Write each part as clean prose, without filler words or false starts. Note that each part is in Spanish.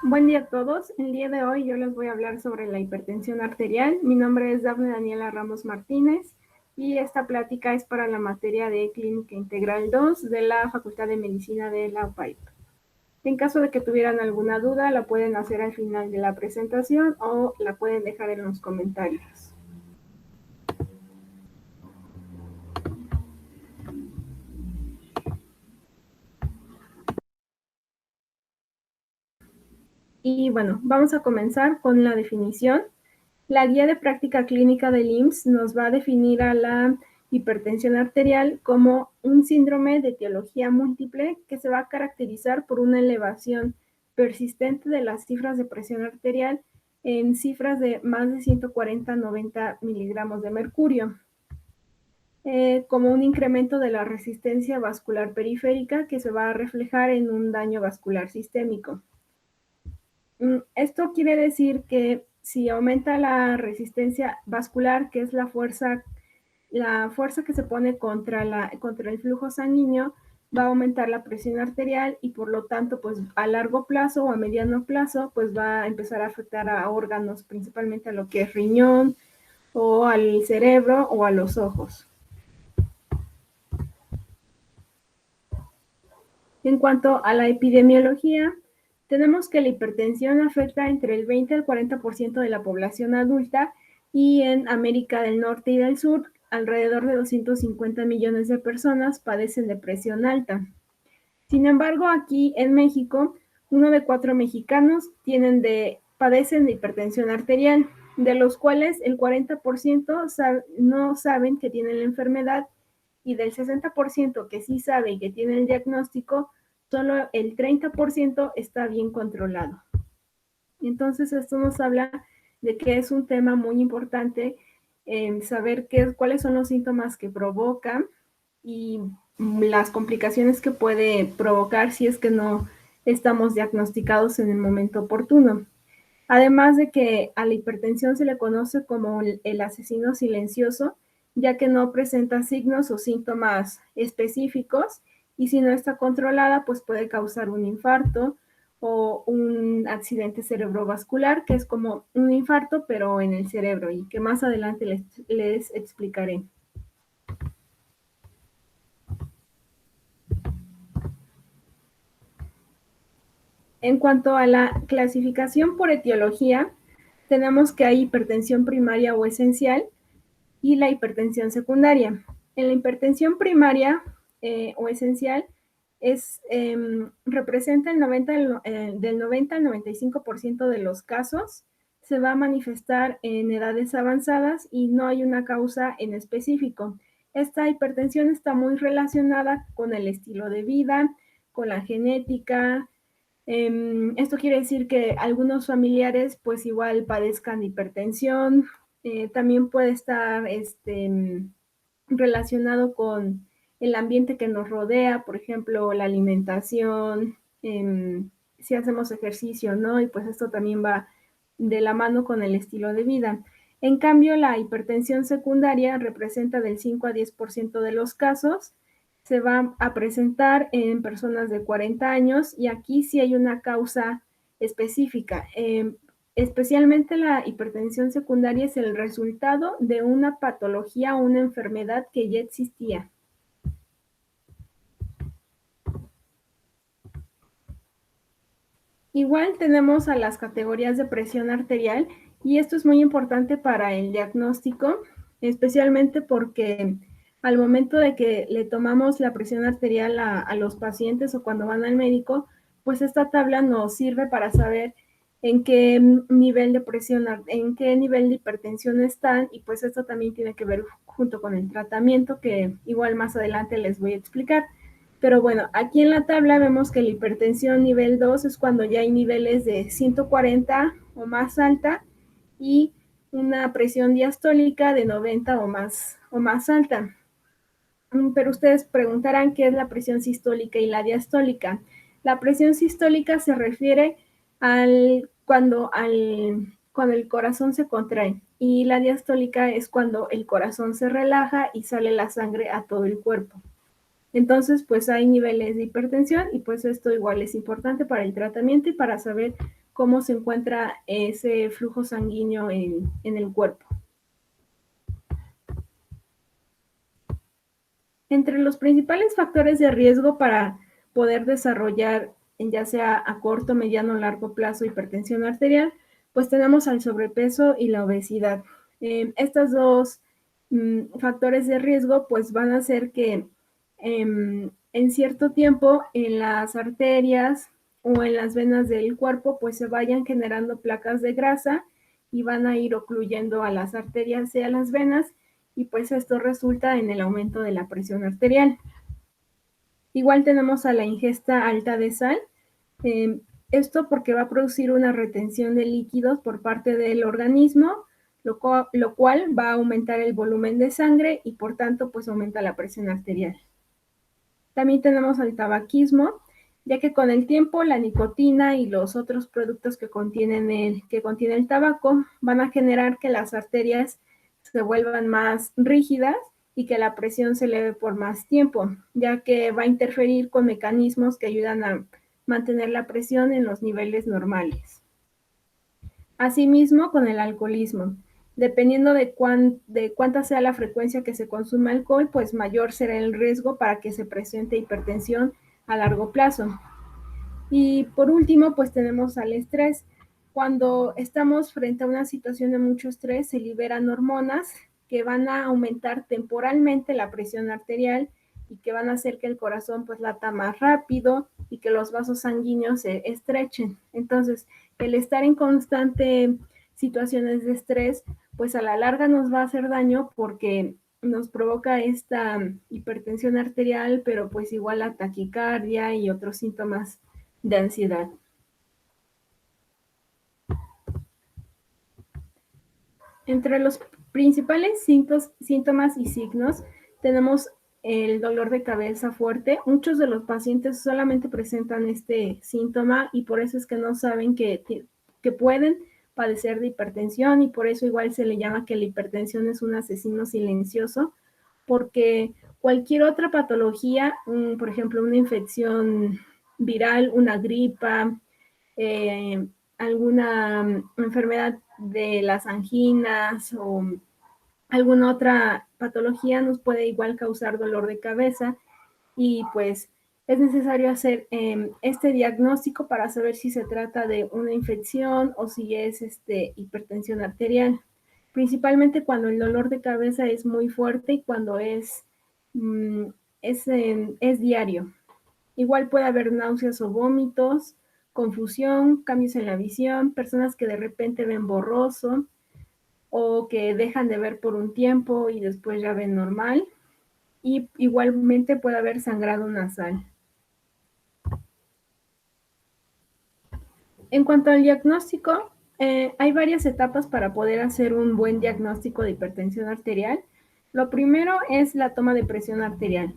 Buen día a todos. El día de hoy yo les voy a hablar sobre la hipertensión arterial. Mi nombre es Dafne Daniela Ramos Martínez y esta plática es para la materia de Clínica Integral 2 de la Facultad de Medicina de la UPAIP. En caso de que tuvieran alguna duda, la pueden hacer al final de la presentación o la pueden dejar en los comentarios. Y bueno, vamos a comenzar con la definición. La guía de práctica clínica del IMSS nos va a definir a la hipertensión arterial como un síndrome de etiología múltiple que se va a caracterizar por una elevación persistente de las cifras de presión arterial en cifras de más de 140-90 miligramos de mercurio, como un incremento de la resistencia vascular periférica que se va a reflejar en un daño vascular sistémico. Esto quiere decir que si aumenta la resistencia vascular, que es la fuerza que se pone contra el flujo sanguíneo, va a aumentar la presión arterial y por lo tanto, pues a largo plazo o a mediano plazo, pues va a empezar a afectar a órganos, principalmente a lo que es riñón o al cerebro o a los ojos. En cuanto a la epidemiología, tenemos que la hipertensión afecta entre el 20 al 40% de la población adulta y en América del Norte y del Sur, alrededor de 250 millones de personas padecen de presión alta. Sin embargo, aquí en México, 1 de 4 mexicanos padecen de hipertensión arterial, de los cuales el 40% no saben que tienen la enfermedad y del 60% que sí sabe y que tiene el diagnóstico, solo el 30% está bien controlado. Entonces, esto nos habla de que es un tema muy importante saber cuáles son los síntomas que provocan y las complicaciones que puede provocar si es que no estamos diagnosticados en el momento oportuno. Además de que a la hipertensión se le conoce como el asesino silencioso, ya que no presenta signos o síntomas específicos y si no está controlada, pues puede causar un infarto o un accidente cerebrovascular, que es como un infarto, pero en el cerebro y que más adelante les explicaré. En cuanto a la clasificación por etiología, tenemos que hay hipertensión primaria o esencial y la hipertensión secundaria. En la hipertensión primaria o esencial representa del 90 al 95% de los casos, se va a manifestar en edades avanzadas y no hay una causa en específico. Esta hipertensión está muy relacionada con el estilo de vida, con la genética. Esto quiere decir que algunos familiares pues igual padezcan de hipertensión, también puede estar relacionado con el ambiente que nos rodea, por ejemplo, la alimentación, si hacemos ejercicio, ¿no? Y pues esto también va de la mano con el estilo de vida. En cambio, la hipertensión secundaria representa del 5 a 10% de los casos, se va a presentar en personas de 40 años y aquí sí hay una causa específica. Especialmente la hipertensión secundaria es el resultado de una patología o una enfermedad que ya existía. Igual tenemos a las categorías de presión arterial y esto es muy importante para el diagnóstico, especialmente porque al momento de que le tomamos la presión arterial a los pacientes o cuando van al médico, pues esta tabla nos sirve para saber en qué nivel de presión, en qué nivel de hipertensión están y pues esto también tiene que ver junto con el tratamiento que igual más adelante les voy a explicar. Pero bueno, aquí en la tabla vemos que la hipertensión nivel 2 es cuando ya hay niveles de 140 o más alta y una presión diastólica de 90 o más alta. Pero ustedes preguntarán qué es la presión sistólica y la diastólica. La presión sistólica se refiere cuando el corazón se contrae y la diastólica es cuando el corazón se relaja y sale la sangre a todo el cuerpo. Entonces, pues hay niveles de hipertensión y pues esto igual es importante para el tratamiento y para saber cómo se encuentra ese flujo sanguíneo en el cuerpo. Entre los principales factores de riesgo para poder desarrollar, ya sea a corto, mediano o largo plazo, hipertensión arterial, pues tenemos al sobrepeso y la obesidad. Estos dos factores de riesgo pues van a hacer que en cierto tiempo en las arterias o en las venas del cuerpo pues se vayan generando placas de grasa y van a ir ocluyendo a las arterias y a las venas y pues esto resulta en el aumento de la presión arterial. Igual tenemos a la ingesta alta de sal, eh, esto porque va a producir una retención de líquidos por parte del organismo, lo cual va a aumentar el volumen de sangre y por tanto pues aumenta la presión arterial. También tenemos el tabaquismo, ya que con el tiempo la nicotina y los otros productos que contiene el tabaco van a generar que las arterias se vuelvan más rígidas y que la presión se eleve por más tiempo, ya que va a interferir con mecanismos que ayudan a mantener la presión en los niveles normales. Asimismo, con el alcoholismo. Dependiendo de cuánta sea la frecuencia que se consume alcohol, pues mayor será el riesgo para que se presente hipertensión a largo plazo. Y por último, pues tenemos al estrés. Cuando estamos frente a una situación de mucho estrés, se liberan hormonas que van a aumentar temporalmente la presión arterial y que van a hacer que el corazón pues lata más rápido y que los vasos sanguíneos se estrechen. Entonces, el estar en constante situaciones de estrés, pues a la larga nos va a hacer daño porque nos provoca esta hipertensión arterial, pero pues igual la taquicardia y otros síntomas de ansiedad. Entre los principales síntomas y signos tenemos el dolor de cabeza fuerte. Muchos de los pacientes solamente presentan este síntoma y por eso es que no saben que pueden padecer de hipertensión y por eso igual se le llama que la hipertensión es un asesino silencioso, porque cualquier otra patología, por ejemplo, una infección viral, una gripa, eh, alguna enfermedad de las anginas o alguna otra patología nos puede igual causar dolor de cabeza y pues es necesario hacer este diagnóstico para saber si se trata de una infección o si es hipertensión arterial, principalmente cuando el dolor de cabeza es muy fuerte y cuando mm, es diario. Igual puede haber náuseas o vómitos, confusión, cambios en la visión, personas que de repente ven borroso o que dejan de ver por un tiempo y después ya ven normal. Y igualmente puede haber sangrado nasal. En cuanto al diagnóstico, hay varias etapas para poder hacer un buen diagnóstico de hipertensión arterial. Lo primero es la toma de presión arterial.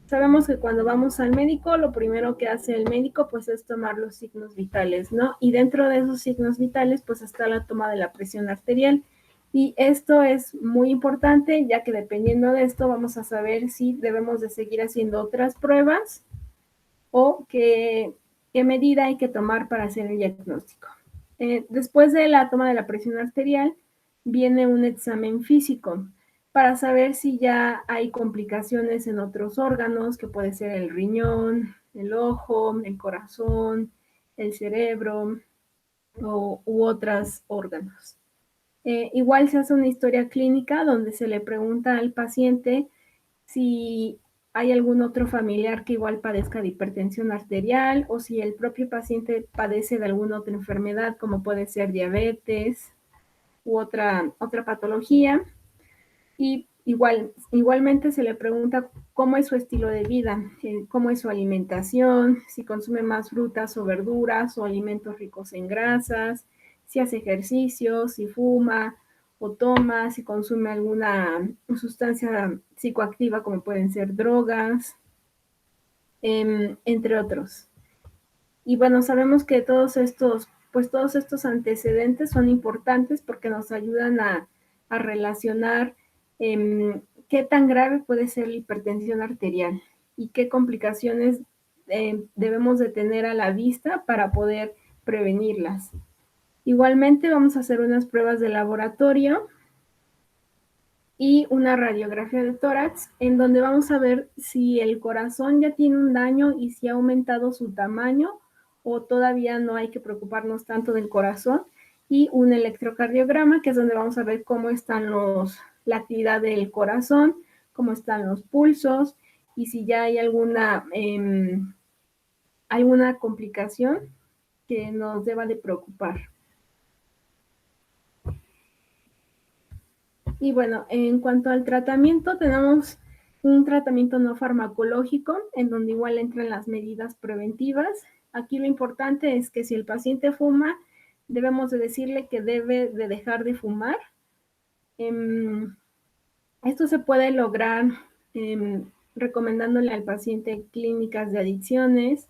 Sabemos que cuando vamos al médico, lo primero que hace el médico pues es tomar los signos vitales, ¿no? Y dentro de esos signos vitales pues está la toma de la presión arterial. Y esto es muy importante ya que dependiendo de esto vamos a saber si debemos de seguir haciendo otras pruebas o qué medida hay que tomar para hacer el diagnóstico. Después de la toma de la presión arterial viene un examen físico para saber si ya hay complicaciones en otros órganos, que puede ser el riñón, el ojo, el corazón, el cerebro u otros órganos. Igual se hace una historia clínica donde se le pregunta al paciente si hay algún otro familiar que igual padezca de hipertensión arterial o si el propio paciente padece de alguna otra enfermedad como puede ser diabetes u otra patología. Y igualmente se le pregunta cómo es su estilo de vida, cómo es su alimentación, si consume más frutas o verduras o alimentos ricos en grasas, si hace ejercicio, si fuma o toma, si consume alguna sustancia psicoactiva como pueden ser drogas, entre otros. Y bueno, sabemos que todos estos antecedentes son importantes porque nos ayudan a relacionar qué tan grave puede ser la hipertensión arterial. y qué complicaciones debemos de tener a la vista para poder prevenirlas. Igualmente vamos a hacer unas pruebas de laboratorio y una radiografía de tórax, en donde vamos a ver si el corazón ya tiene un daño y si ha aumentado su tamaño o todavía no hay que preocuparnos tanto del corazón, y un electrocardiograma, que es donde vamos a ver cómo están la actividad del corazón, cómo están los pulsos y si ya hay alguna complicación que nos deba de preocupar. Y bueno, en cuanto al tratamiento, tenemos un tratamiento no farmacológico, en donde igual entran las medidas preventivas. Aquí lo importante es que si el paciente fuma, debemos de decirle que debe de dejar de fumar. Esto se puede lograr recomendándole al paciente clínicas de adicciones,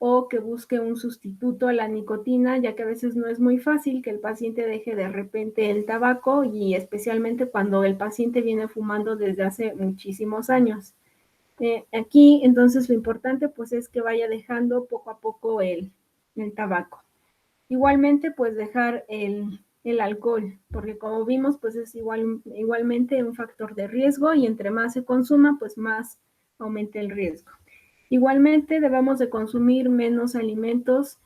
o que busque un sustituto a la nicotina, ya que a veces no es muy fácil que el paciente deje de repente el tabaco, y especialmente cuando el paciente viene fumando desde hace muchísimos años. Aquí entonces lo importante pues es que vaya dejando poco a poco el tabaco. Igualmente pues dejar el alcohol, porque como vimos pues es igualmente un factor de riesgo, y entre más se consuma pues más aumenta el riesgo. Igualmente debemos de consumir menos alimentos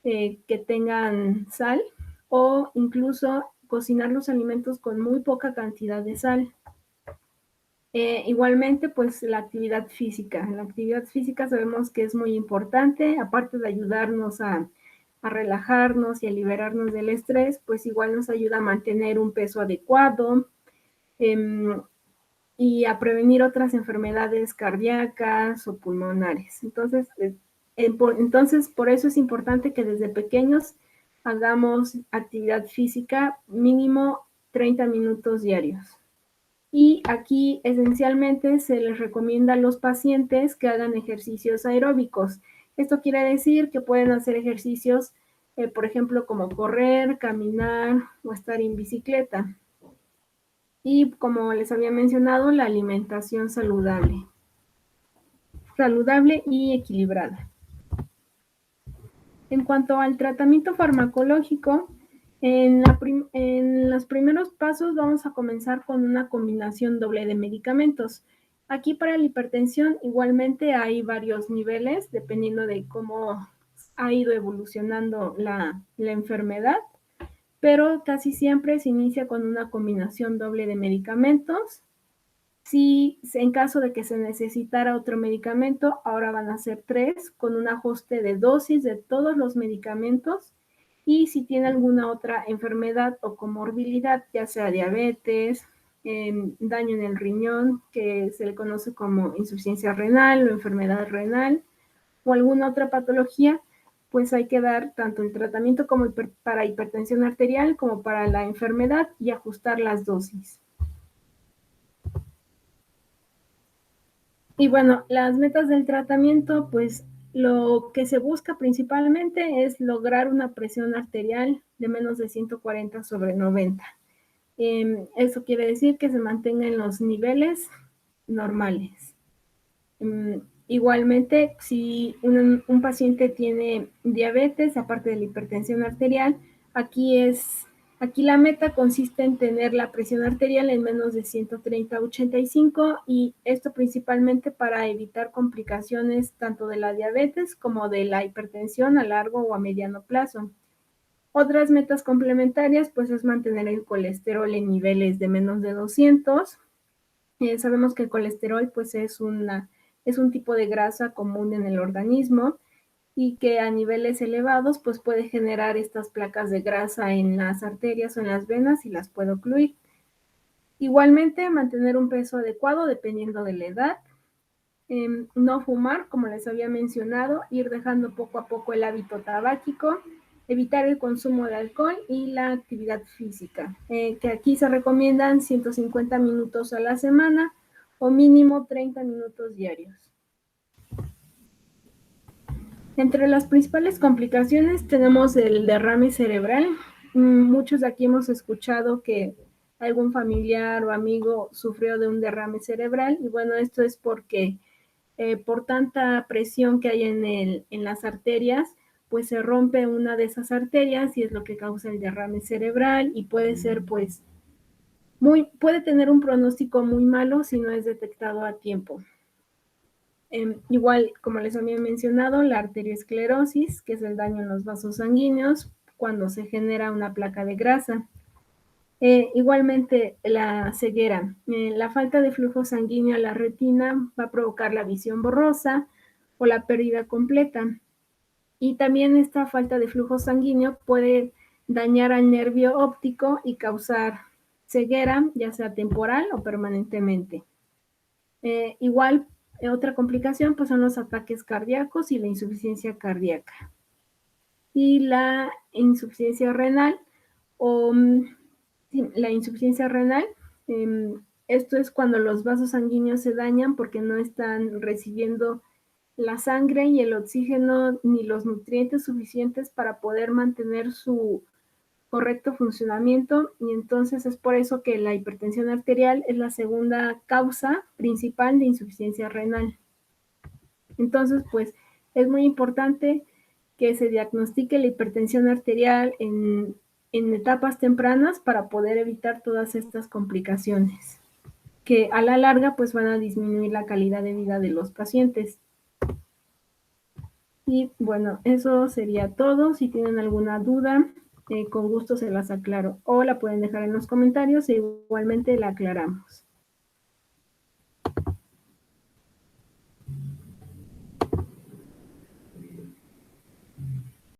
que tengan sal, o incluso cocinar los alimentos con muy poca cantidad de sal. Igualmente, pues la actividad física. La actividad física sabemos que es muy importante, aparte de ayudarnos a relajarnos y a liberarnos del estrés, pues igual nos ayuda a mantener un peso adecuado, y a prevenir otras enfermedades cardíacas o pulmonares. Entonces, por eso es importante que desde pequeños hagamos actividad física mínimo 30 minutos diarios. Y aquí esencialmente se les recomienda a los pacientes que hagan ejercicios aeróbicos. Esto quiere decir que pueden hacer ejercicios, por ejemplo, como correr, caminar o estar en bicicleta. Y como les había mencionado, la alimentación saludable y equilibrada. En cuanto al tratamiento farmacológico, en los primeros pasos vamos a comenzar con una combinación doble de medicamentos. Aquí para la hipertensión igualmente hay varios niveles dependiendo de cómo ha ido evolucionando la enfermedad, pero casi siempre se inicia con una combinación doble de medicamentos. Si en caso de que se necesitara otro medicamento, ahora van a ser 3, con un ajuste de dosis de todos los medicamentos. Y si tiene alguna otra enfermedad o comorbilidad, ya sea diabetes, daño en el riñón, que se le conoce como insuficiencia renal o enfermedad renal, o alguna otra patología, pues hay que dar tanto el tratamiento como para hipertensión arterial como para la enfermedad, y ajustar las dosis. Y bueno, las metas del tratamiento, pues lo que se busca principalmente es lograr una presión arterial de menos de 140/90. Eso quiere decir que se mantenga en los niveles normales. Igualmente, si un paciente tiene diabetes, aparte de la hipertensión arterial, aquí la meta consiste en tener la presión arterial en menos de 130/85, y esto principalmente para evitar complicaciones tanto de la diabetes como de la hipertensión a largo o a mediano plazo. Otras metas complementarias pues es mantener el colesterol en niveles de menos de 200. Sabemos que el colesterol pues es un tipo de grasa común en el organismo, y que a niveles elevados pues puede generar estas placas de grasa en las arterias o en las venas y las puede ocluir. Igualmente, mantener un peso adecuado dependiendo de la edad. No fumar, como les había mencionado, ir dejando poco a poco el hábito tabáquico, evitar el consumo de alcohol y la actividad física, que aquí se recomiendan 150 minutos a la semana o mínimo 30 minutos diarios. Entre las principales complicaciones tenemos el derrame cerebral. Muchos de aquí hemos escuchado que algún familiar o amigo sufrió de un derrame cerebral, y bueno, esto es porque por tanta presión que hay en las arterias, pues se rompe una de esas arterias y es lo que causa el derrame cerebral y puede ser pues puede tener un pronóstico muy malo si no es detectado a tiempo. Igual, como les había mencionado, la arteriosclerosis, que es el daño en los vasos sanguíneos cuando se genera una placa de grasa. Igualmente, la ceguera. La falta de flujo sanguíneo a la retina va a provocar la visión borrosa o la pérdida completa. Y también esta falta de flujo sanguíneo puede dañar al nervio óptico y causar ceguera, ya sea temporal o permanentemente. Igual, otra complicación pues son los ataques cardíacos y la insuficiencia cardíaca. Y la insuficiencia renal o la insuficiencia renal, esto es cuando los vasos sanguíneos se dañan porque no están recibiendo la sangre y el oxígeno ni los nutrientes suficientes para poder mantener su correcto funcionamiento, y entonces es por eso que la hipertensión arterial es la segunda causa principal de insuficiencia renal. Entonces, pues es muy importante que se diagnostique la hipertensión arterial en etapas tempranas para poder evitar todas estas complicaciones, que a la larga pues van a disminuir la calidad de vida de los pacientes. Y bueno, eso sería todo. Si tienen alguna duda, con gusto se las aclaro o la pueden dejar en los comentarios e igualmente la aclaramos.